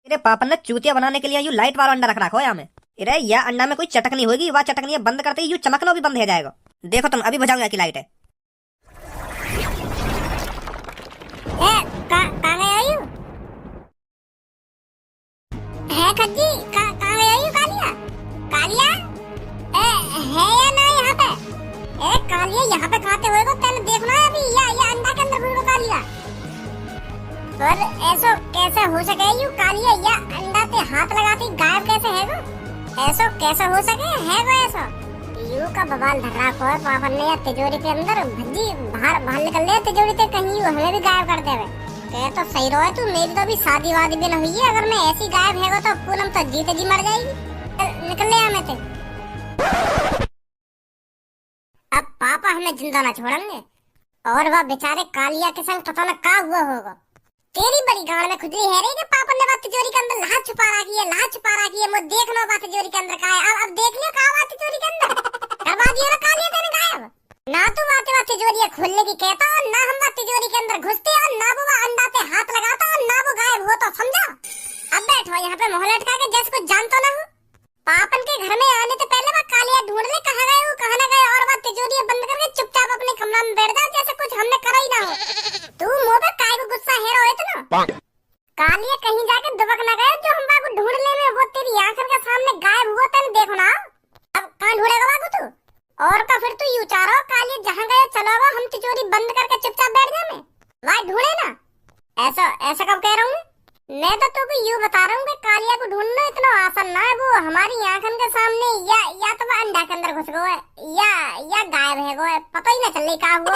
तेरे पापा ने चूतिया बनाने के लिए यू लाइट वाला अंडा रख रखा हो यहाँ में। अरे यह अंडा में कोई चटकनी होगी, वह चटकनी बंद करते ही यू चमकना भी बंद हो जाएगा। देखो तुम अभी बुझाऊंगा की लाइट है। कहाँ गया यू? है खज्जी कहाँ गया यू? कालिया कालिया है या ना यहाँ पे? कालिया यहाँ पे खाते होएगा तेने देखना है अभी या अंडा के अंदर घुस कालिया। पर ऐसो कैसे हो सके यू कालिया या अंडा पे हाथ लगाती गायब कैसे है वो? ऐसो कैसे हो सके है वो ऐसा? यू का बवाल धर रहा है पापा ने या तिजोरी के अंदर भज्जी बाहर निकल ले तिजोरी से कहीं यू हमें भी गायब कर देवे। कह तो सही रहो तू, मेरी तो अभी शादी वादी भी न हुई है, अगर मैं ऐसी गायब है तो पूनम तो जीते जी मर जाएगी। निकल ले हमें से। अब पापा हमें जिंदा ना छोड़ेंगे और वह बेचारे कालिया के संग पता न क्या हुआ होगा। तेरी बड़ी गाड़ में खुजली है रे कि पापा ने बात तिजोरी के अंदर लाश छुपा रखी है, लाश छुपा रखी है। मुझे देख लो बात तिजोरी के अंदर का है। अब देख लियो का बात तिजोरी के अंदर करवा दिया ना कालिया तेने गायब। ना तू बात तिजोरी खोलने की कहता और ना हम बात तिजोरी के अंदर घुसते और ना वो अंडा पे हाथ लगाता और ना वो गायब हो, तो समझा? अब बैठो यहाँ पे मोहल्ला लटका के जैसे कुछ जानता ना हो। पापन के घर में आने से पहले वह कालिया ढूंढ ले कहाँ गए वो कहाँ न गए, और वह तिजोरी बंद करके चुपचाप अपने कमरा में बैठ जा जैसे कुछ हमने करा ही ना हो। तू मुंह पे काय को गुस्सा है रो इतना? कालिया कहीं जाके दुबक न गए जो हम बाबू ढूंढने में वो तेरी आंखों के सामने गायब हुआ तेने देखो ना। अब कहाँ ढूंढेगा बाबू तू? और का फिर तू यू चाह रहा हो कालिया जहाँ गए चलो हम तिजोरी बंद करके चुपचाप बैठ जाए में वहाँ ढूंढे ना? ऐसा कब कह रहा हूँ मैं तो तुमको यूं बता रहा हूँ कि कालिया को ढूंढना इतना आसान ना है। वो हमारी आंखों के सामने या तो वो अंडा के अंदर घुस गया है या गायब है, वो पता ही ना चल का हुआ।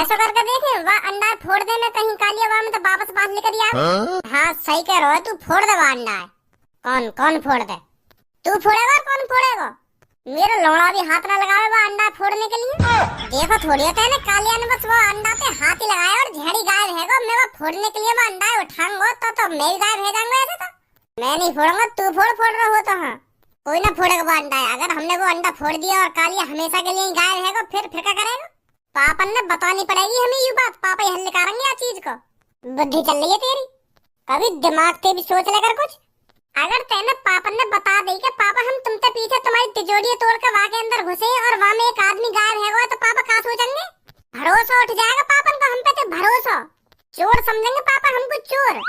ऐसा करके देखे वह अंडा फोड़ दे में कहीं कालिया वहाँ में तो वापस बाहर लेकर आ। हाँ सही कह रहा है तू, फोड़ दे वह अंडा है। कौन फोड़ दे? तू फोड़ेगा और कौन फोड़ेगा? मेरा लौड़ा भी हाथ ना लगावे वो अंडा फोड़ने के लिए। देखो थोड़ी होता है ना कालिया ने बस वो अंडा पे हाथ ही लगाया और झड़ी गायब है वो। मैं वो फोड़ने के लिए वो अंडा उठाऊंगा तो मैं भी गायब हो जाऊंगा। ऐसे तो मैं नहीं फोड़ूंगा, तू फोड़ रहा हो तो। हाँ कोई ना फोड़ेगा वो अंडा है। अगर हमने वो अंडा फोड़ दिया और कालिया हमेशा के लिए गायब है फिर क्या करेगा? पापन ने बतानी पड़ेगी हमें ये बात। पापा ही हल निकालेंगे या चीज को। बुद्धि चल रही है तेरी, कभी दिमाग से भी सोच लेकर कुछ। अगर तेने पापा ने बता दी कि पापा हम तुमसे पीछे तुम्हारी तिजोरी तोड़ कर वहाँ के अंदर घुसे और वहाँ में एक आदमी गायब है तो पापा क्या सोचेंगे? भरोसा उठ जाएगा पापन का हम पे। तो भरोसा चोर समझेंगे पापा हमको चोर।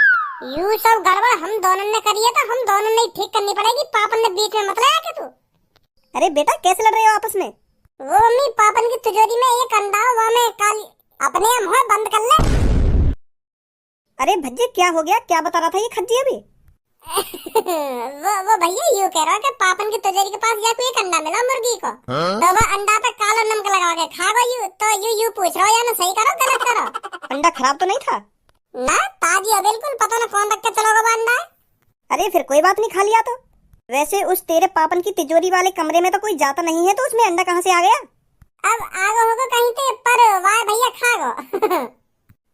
यू सब गड़बड़ हम दोनों ने करी है तो हम दोनों ने ठीक करनी पड़ेगी। पापन ने बीच में मत लाया कि तू। अरे बेटा कैसे लड़ रहे हो आपस में? वो मम्मी पापन की तिजोरी में एक अंडा वहाँ में काली अपने मुँह बंद कर ले। अरे भज्जे क्या हो गया, क्या बता रहा था ये खज्जी अभी? वो भैया यूँ कह रहा है कि पापन की तिजोरी के पास जाके एक अंडा मिला मुर्गी को। तो वो अंडा पे काला नमक लगा के खा गई। तो यू पूछ रहा हो या ना सही करो गलत करो? अंडा खराब तो नहीं था ना? ताजी है बिल्कुल, पता ना कौन रख के चलोगा वो अंडा। अरे फिर कोई बात नहीं, खा लिया तो। वैसे उस तेरे पापन की तिजोरी वाले कमरे में तो कोई जाता नहीं है, तो उसमें अंडा कहाँ से आ गया? अब आगे होगा कहीं पे, पर वाह भैया खा गो।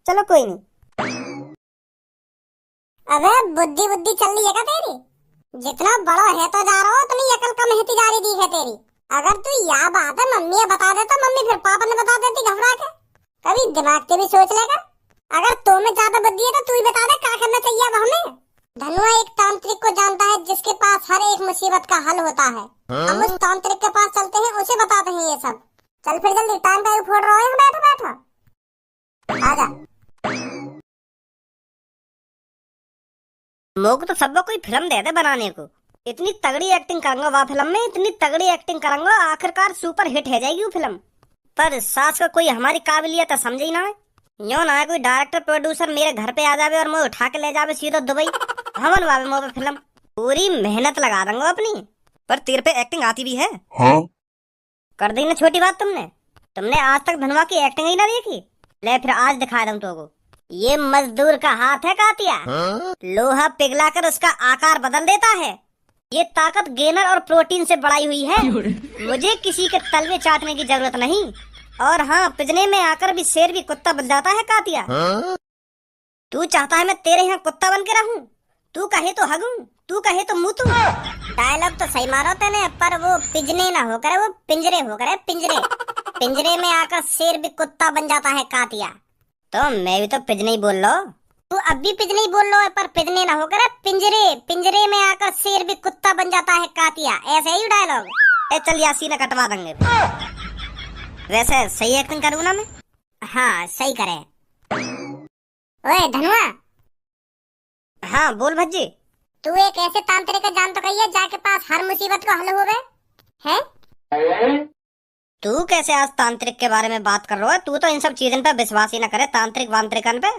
चलो कोई नहीं। अबे बुद्धि चल रही है क्या तेरी? जितना बड़ा है तो जा रहा हो उतनी अकल कम होती जा रही है तेरी। अगर तू यह बात है मम्मी बता दे तो मम्मी फिर पापा ने बता देती घबरा के। कभी दिमाग से भी सोच लेगा। अगर तो में ज्यादा बुद्धि है तो तू ही बता दे क्या करना चाहिए अब हमें। धनुआ एक तांत्रिक को जानता है जिसके पास हर एक मुसीबत का हल होता है। हम उस तांत्रिक के पास चलते हैं, उसे बताते हैं ये सब। चल फिर जल्दी, टाइम का फोड़ रहा है। बैठो आजा। मोक तो सबको कोई फिल्म दे दे बनाने को। इतनी तगड़ी एक्टिंग करूंगा वह फिल्म में, इतनी तगड़ी एक्टिंग करूंगा आखिरकार सुपर हिट हो जाएगी वो फिल्म। पर सास को कोई हमारी काबिलियत समझ ही ना है। यो ना है कोई डायरेक्टर प्रोड्यूसर मेरे घर पे आ जावे और मैं उठा के ले जावे सीधा दुबई। हमन वावे मोबे फिल्म पूरी मेहनत लगा दूंगा अपनी। पर तेरे पे एक्टिंग आती भी है? हाँ? कर दी ना छोटी बात तुमने आज तक धनवा की एक्टिंग ही ना देखी। ले फिर आज दिखा दूं तुमको। ये मजदूर का हाथ है कातिया। लोहा पिघलाकर उसका आकार बदल देता है। ये ताकत गेनर और प्रोटीन से बढ़ाई हुई है। मुझे किसी के तलवे चाटने की जरूरत नहीं। और हाँ, पिजने में आकर भी शेर भी कुत्ता बन जाता है कातिया। तू चाहता है मैं तेरे यहाँ कुत्ता बन के रहूं? तू कहे तो हगूं, तू कहे तो मुतूं। डायलॉग तो सही मारो तेने, पर वो पिजने ना होकर वो पिंजरे होकर पिंजरे। पिंजरे में आकर शेर भी कुत्ता बन जाता है कातिया। तो मैं भी तो पिजने ही बोल लो। तू अब भी पिजने ही बोल रहा है, पर पिजने ना होकर पिंजरे, पिंजरे में आकर शेर भी कुत्ता बन जाता है कातिया, ऐसे ही डायलॉग। ए चल यासी ने कटवा देंगे। वैसे सही एक्टिंग करूँ ना मैं? हाँ सही करे। ओए धनुआ, हाँ बोल भज्जी। तू एक ऐसे तांत्रिक का जान तो कहिए जाके पास हर मुसीबत को हल हो गए है। तू कैसे आज तांत्रिक के बारे में बात कर रहा है? तू तो इन सब चीजों पे विश्वास ही न करे, तांत्रिक वांत्रिकन पे।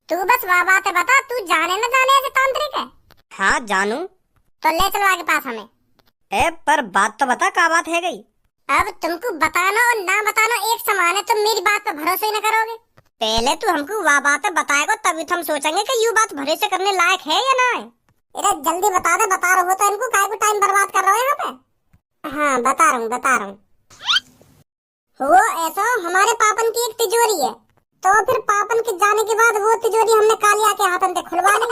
तू बस वाह बात है बता, तू जाने न जाने ऐसे तांत्रिक है? हाँ जानू। तो ले चलो आगे पास हमें। ए पर बात तो बता, क्या बात है गई? अब तुमको बताना और ना बताना एक समान है, तुम मेरी बात पर भरोसा ही न करोगे। पहले तू हमको वह बात बताएगा, तभी तो हम सोचेंगे कि ये बात भरोसे करने लायक है या ना है। अरे जल्दी बता दे, बता रहा हो तो इनको काहे को टाइम बर्बाद कर रहे हो यहाँ पे। हाँ बता रहा हूँ। वो ऐसा हमारे पापन की एक तिजोरी है, तो फिर पापन के जाने के बाद वो तिजोरी हमने कालिया के हाथन से खुलवा ली।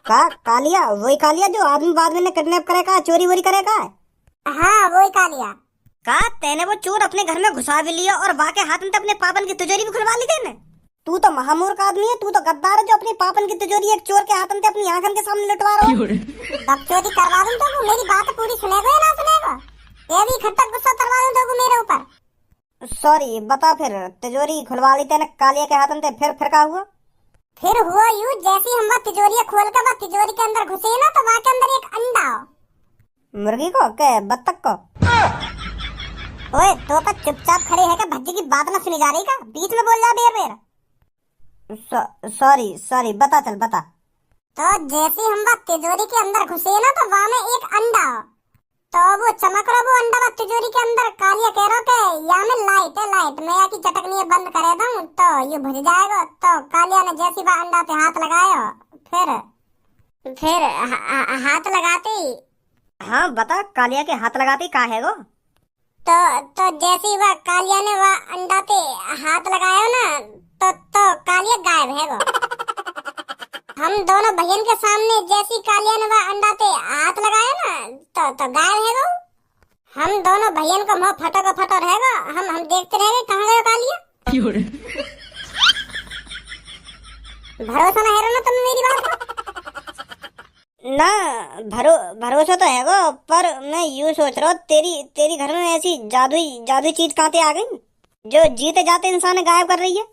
का कालिया? वही कालिया जो आदमी बाद में किडनैप करेगा, चोरी वोरी करेगा? हाँ वही कालिया। का तेने वो चोर अपने घर में घुसा भी लिया और वाके हाथ में अपने पापन की तिजोरी भी खुलवा ली तेने? तू तो महामूर्ख आदमी है, तू तो गद्दार है जो अपने पापन की तिजोरी एक चोर के हाथन से अपनी आंखन के सामने लुटवा रहा है। बकचोदी करवा दूं तो मेरी बात पूरी सुनेगा या ना सुनेगा? ये भी इकट्ठा गुस्सा करवा दूं तो मेरे ऊपर। सॉरी बता, फिर तिजोरी खुलवा ली तेने कालिया के हाथन से, फिर क्या हुआ? फिर हुआ यूं, जैसी हम तिजोरी खोल कर वह तिजोरी के अंदर घुसे ना, तो वहाँ के अंदर एक अंडा। मुर्गी को के बत्तख को? ओए तो का चुपचाप खड़े है क्या? भज्जी की बात ना सुनी जा रही का? बीच में बोल जा बेर। सॉरी बता, चल बता। तो जैसे हम वह तिजोरी के अंदर घुसे ना, तो वहाँ में एक अंडा, तो वो चमक रहा वो अंडा वह तिजोरी के अंदर। कालिया कह रहा है या में लाइट है, लाइट मैं या की चटकनी है बंद करे दूं तो ये बुझ जाएगा। तो कालिया ने जैसी वह अंडा पे हाथ लगाया, फिर हाथ लगाते ही। हाँ बता, कालिया के हाथ लगाते का है वो? तो जैसे ही वह कालिया ने वह अंडा पे हाथ लगाया ना, तो कालिया गायब है वो। हम दोनों भैयन के सामने जैसी कालिया ने वह अंडा पे हाथ लगाया ना, तो गायब है वो। हम दोनों भैयन को मुंह फटो रहेगा, हम देखते रहेंगे कहाँ गया कालिया। भरोसा ना है ना तुम मेरी बात को? ना भरोसा तो है वो, पर मैं यूँ सोच रहा हूँ तेरी घर में ऐसी जादुई चीज कहाँ से आ गई जो जीते जाते इंसान गायब कर रही है?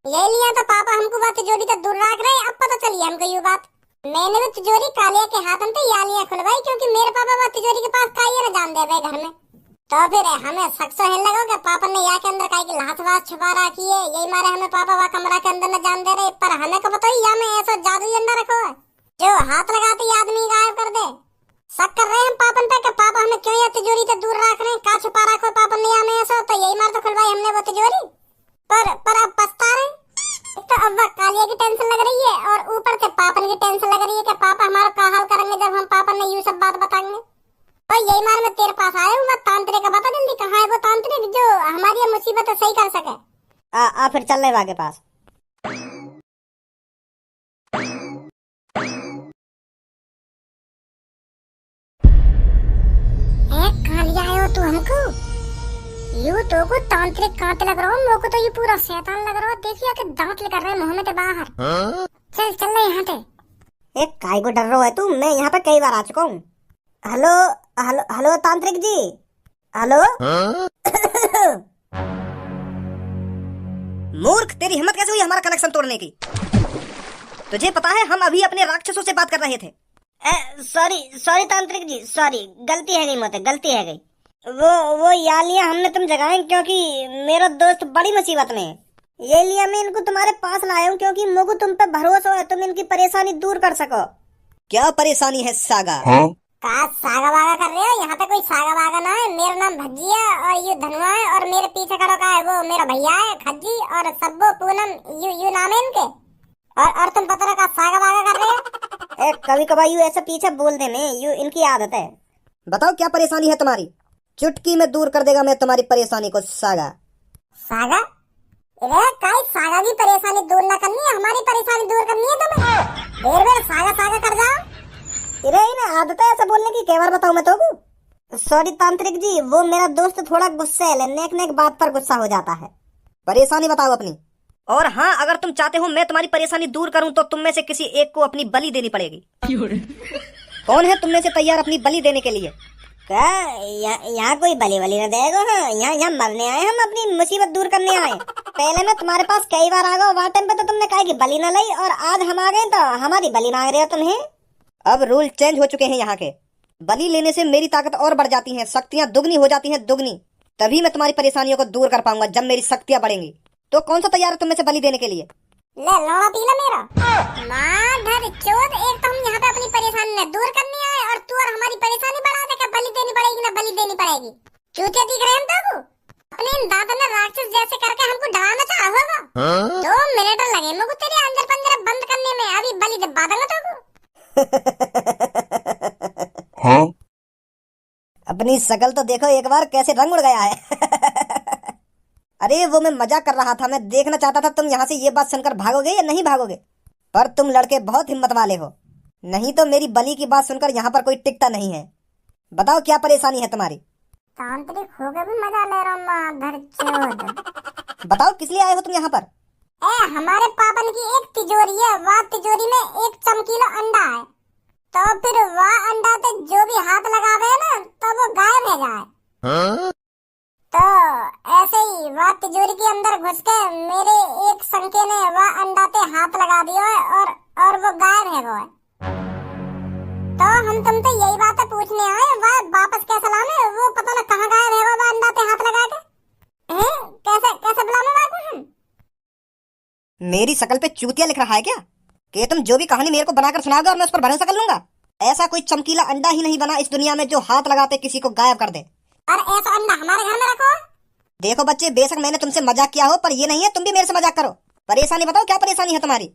ले लिया तो पापा हमको बात तिजोरी तक दूर रख रहे, अब पता चली हमको ये बात। मैंने भी तिजोरी कालिया के हाथन पे या लिया खुलवाई, क्योंकि मेरे पापा बात तिजोरी के पास काई ना जान दे रहे घर में। तो फिर हमें शक है लगा कि पापा ने या के अंदर काई की लाश वास छुपा रखी है, यही मारे हमें पापा वह कमरा के अंदर न जान दे रहे। पर हमें को पता ही या में ऐसा जादुई अंडा रखो है जो हाथ लगाते ही आदमी गायब कर दे। शक कर रहे हैं पापन पे कि पापा हमें क्यों या तिजोरी से दूर रख रहे हैं, का छुपा रखो पापा ने या में ऐसा। तो यही मार तो खुलवाई हमने वो तिजोरी, पर अब पछता रहे। तो अब वह कालिया की टेंशन लग रही है और ऊपर से पापन की टेंशन लग रही है कि पापा हमारा क्या हाल करेंगे जब हम पापा ने यूं सब बात बताएंगे। और यही मार मैं तेरे पास आया हूँ, मैं तांत्रिक का बता जल्दी कहाँ है वो तांत्रिक जो हमारी ये मुसीबत सही कर सके। आ फिर चल रहे के पास। कालिया आयो तू हमको यूं तो को तांत्रिक कांटे लग रहा हूँ, मेरे को तो ये पूरा शैतान लग रहा है। देखिए कि दांत निकल रहे हैं मुंह में से बाहर। चल ले यहाँ पे। एक काय को डर रहा है तू? मैं यहाँ पे कई बार आ चुका हूँ। हेलो तांत्रिक जी, हेलो। मूर्ख, तेरी हिम्मत कैसे हुई हमारा कनेक्शन तोड़ने की? तुझे पता है हम अभी अपने राक्षसों से बात कर रहे थे। सॉरी तांत्रिक जी, सॉरी, गलती है गई, मुझसे गलती है गई। वो यालियां हमने तुम जगाएं क्योंकि मेरा दोस्त बड़ी मुसीबत में है। ये लिया मैं इनको तुम्हारे पास लाया हूँ क्योंकि मुझे तुम पे भरोसा है, तुम इनकी परेशानी दूर कर सको। क्या परेशानी है सागा? का सागा वागा कर रहे हो? यहाँ पे कोई सागा वागा ना है। मेरा नाम भज्जी है और ये धनुआ है और मेरे पीछे खड़ा का है वो मेरा भैया है खज्जी और सब्बो पूनम, यू नाम है इनके। और तुम पता का सागा वागा कर रहे हो? कभी कभार यू ऐसे पीछे बोल देने, यू इनकी आदत है। बताओ क्या परेशानी है तुम्हारी? चुटकी में दूर कर देगा मैं तुम्हारी परेशानी को सागा। सागा? अरे काई सागा की परेशानी दूर ना करनी है, हमारी परेशानी दूर करनी है तुम्हें। देर सागा कर जाओ। अरे इन्हें आदत है ऐसा बोलने की, कई बार बताऊं मैं तो। सॉरी तांत्रिक जी, वो मेरा दोस्त थोड़ा गुस्से है, नेक बात पर गुस्सा हो जाता है। परेशानी बताओ अपनी। और हाँ, अगर तुम चाहते हो मैं तुम्हारी परेशानी दूर करूं तो तुम में से किसी एक को अपनी बलि देनी पड़ेगी। कौन है तुम में से तैयार अपनी बलि देने के लिए? क्या यहाँ कोई बली बली न देगा? हाँ, यहाँ मरने आए, हम अपनी मुसीबत दूर करने आए। पहले मैं तुम्हारे पास कई बार आ गया, वहाँ टाइम पे तो तुमने कहा कि बली न लाई, और आज हम आ गए तो हमारी बली मांग रहे हो तुम्हें। अब रूल चेंज हो चुके हैं यहाँ के। बलि लेने से मेरी ताकत और बढ़ जाती है, शक्तियाँ दुगनी हो जाती हैं, दुगनी। तभी मैं तुम्हारी परेशानियों को दूर कर पाऊंगा जब मेरी शक्तियाँ बढ़ेंगी। तो कौन सा तैयार है तुम में से बलि देने के लिए? ले लौड़ा पीला मेरा माधर चोद, एक तो हम यहाँ पे अपनी परेशानी न दूर करने आए और तू और हमारी परेशानी बढ़ा दे। क्या बलि देनी पड़ेगी ना बलि देनी पड़ेगी? चूतिया दिख रहे हैं हम अपने इन दादा ने राक्षस जैसे करके हमको डराना चाहा होगा। 2 मिनट लगे मुझको तेरे अंदर पंजरा बंद करने में, अभी बलि दे दूंगा तुमको। हाँ? अपनी शकल तो देखो एक बार, कैसे रंग उड़ गया है। अरे वो मैं मजाक कर रहा था, मैं देखना चाहता था तुम यहाँ से ये बात सुनकर भागोगे या नहीं भागोगे। पर तुम लड़के बहुत हिम्मत वाले हो, नहीं तो मेरी बलि की बात सुनकर यहाँ पर कोई टिकता नहीं है। बताओ क्या परेशानी है तुम्हारी? तांत्रिक होकर भी मजा ले रहा हूँ माधर चोद। बताओ किस लिए आए हो तुम यहाँ पर? हमारे पापन की एक तिजोरी है, वह तिजोरी में एक चमकीला अंडा है, तो फिर वह अंडा पे जो भी हाथ लगावे ना तो वो गायब हो जाए। तो ऐसे ही वह तिजोरी के अंदर घुस के मेरे एक संके ने वह अंडा पे हाथ लगा दिया है और वो गायब है वो। तो हम तुमसे यही बात पूछने आए, वह वापस कैसे लाने? वो पता ना कहाँ गायब है वो अंडा पे हाथ लगा के। कैसे कैसे बुलाने वापस हम? मेरी शकल पे चूतिया लिख रहा है क्या कि तुम जो भी कहानी मेरे को बनाकर सुनाओगे और मैं उस पर भरोसा कर लूंगा? ऐसा कोई चमकीला अंडा ही नहीं बना इस दुनिया में जो हाथ लगाते किसी को गायब कर दे। और ऐसा अंडा हमारे घर में रखो। देखो बच्चे, बेशक मैंने तुमसे मजाक किया हो, पर ये नहीं है तुम भी मेरे से मजाक करो। परेशानी बताओ, क्या परेशानी है तुम्हारी?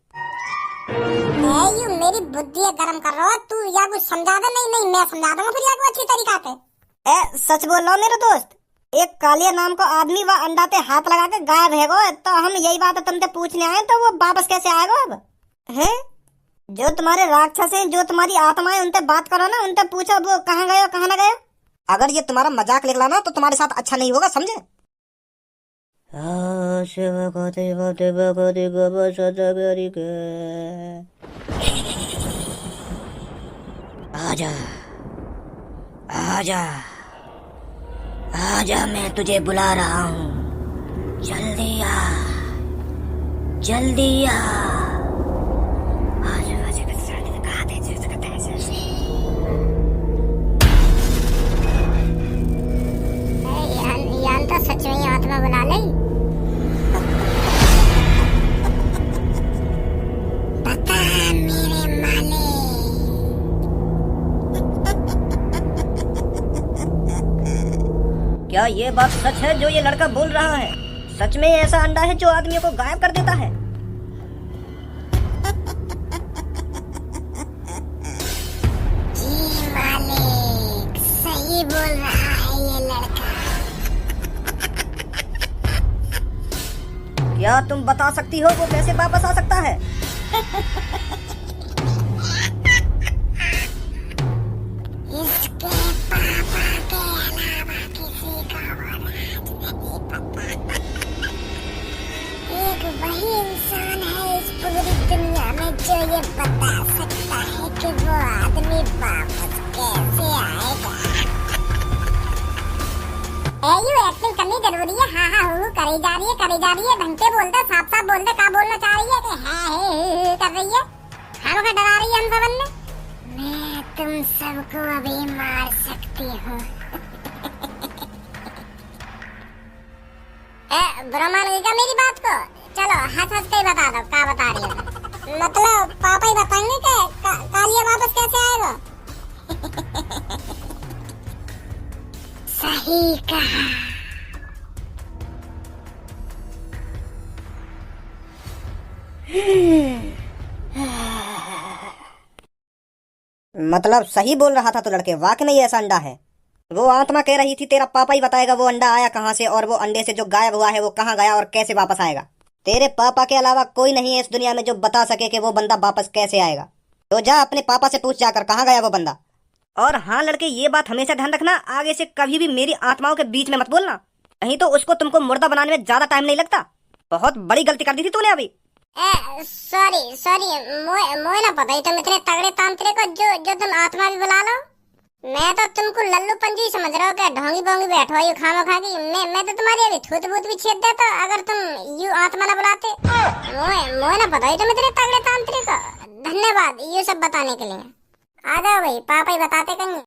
यू मेरी बुद्धि गरम कर रहा हो तू, या कुछ समझा दे। नहीं मैं समझा दूंगा फिर या को अच्छी तरीका से। सच बोल रहा हूँ मेरे दोस्त, एक कालिया नाम का आदमी वह अंडा पे हाथ लगा के गायब है गो। तो हम यही बात तुमसे पूछने आए, तो वो वापस कैसे आएगा अब? है जो तुम्हारे राक्षस हैं, जो तुम्हारी आत्मा है, उनसे बात करो ना, उनसे पूछो वो कहाँ गया कहाँ न गया। अगर ये तुम्हारा मजाक निकला ना तो तुम्हारे साथ अच्छा नहीं होगा, समझे? आजा आजा आजा, मैं तुझे बुला रहा हूँ, जल्दी आ जल्दी आ। यान तो सच में आत्मा बुला ले। बता मेरे मालिक। क्या ये बात सच है जो ये लड़का बोल रहा है? सच में ऐसा अंडा है जो आदमियों को गायब कर देता है? जी मालिक, सही बोल रहा है ये लड़का। क्या तुम बता सकती हो वो कैसे वापस आ सकता है? इसके पापा के अलावा किसी को राज नहीं पता। एक वही इंसान है इस पूरी दुनिया में जो ये बता सकता है कि वो आदमी वापस कैसे आएगा। यू एक्टिंग करनी जरूरी है। हाँ हाँ हूँ करी जा रही है। ढंग से बोलते, साफ साफ बोलते, क्या बोलना चाह रही है कि हाँ कर रही है। हम को डरा रही है हम सबन ने। मैं तुम सबको अभी मार सकती हूँ। बुरा मान गई क्या मेरी बात को? चलो हंस हंस के ही बता दो क्या बता रही हो। मतलब पापा ही बताएंगे कि कालिया वापस कैसे आएगा। सही कहा। मतलब सही बोल रहा था तो लड़के, वाकई में ऐसा अंडा है? वो आत्मा कह रही थी तेरा पापा ही बताएगा वो अंडा आया कहाँ से, और वो अंडे से जो गायब हुआ है वो कहाँ गया और कैसे वापस आएगा। तेरे पापा के अलावा कोई नहीं है इस दुनिया में जो बता सके कि वो बंदा वापस कैसे आएगा। तो जा अपने पापा से पूछ जाकर कहाँ गया वो बंदा। और हाँ लड़के, ये बात हमेशा ध्यान रखना, आगे से कभी भी मेरी आत्माओं के बीच में मत बोलना, नहीं तो उसको तुमको मुर्दा बनाने में ज्यादा टाइम नहीं लगता। बहुत बड़ी गलती कर दी थी तूने अभी। सॉरी सॉरी, मोए ना पता ही तुम इतने तगड़े तांत्रिक हो जो तुम आत्मा भी बुला लो। मैं तो तुमको लल्लू पंजू ही समझ रहा हूँ, क्या ढोंगी बोंगी बैठो यू खामो खा की। मैं तो तुम्हारी अभी थूत बूत भी छेद देता अगर तुम यू आत्मा ना बुलाते। मोए ना पता ही तुम इतने तगड़े तांत्रिक हो। धन्यवाद ये सब बताने के लिए। आ जाओ भाई, पापा ही बताते कहीं।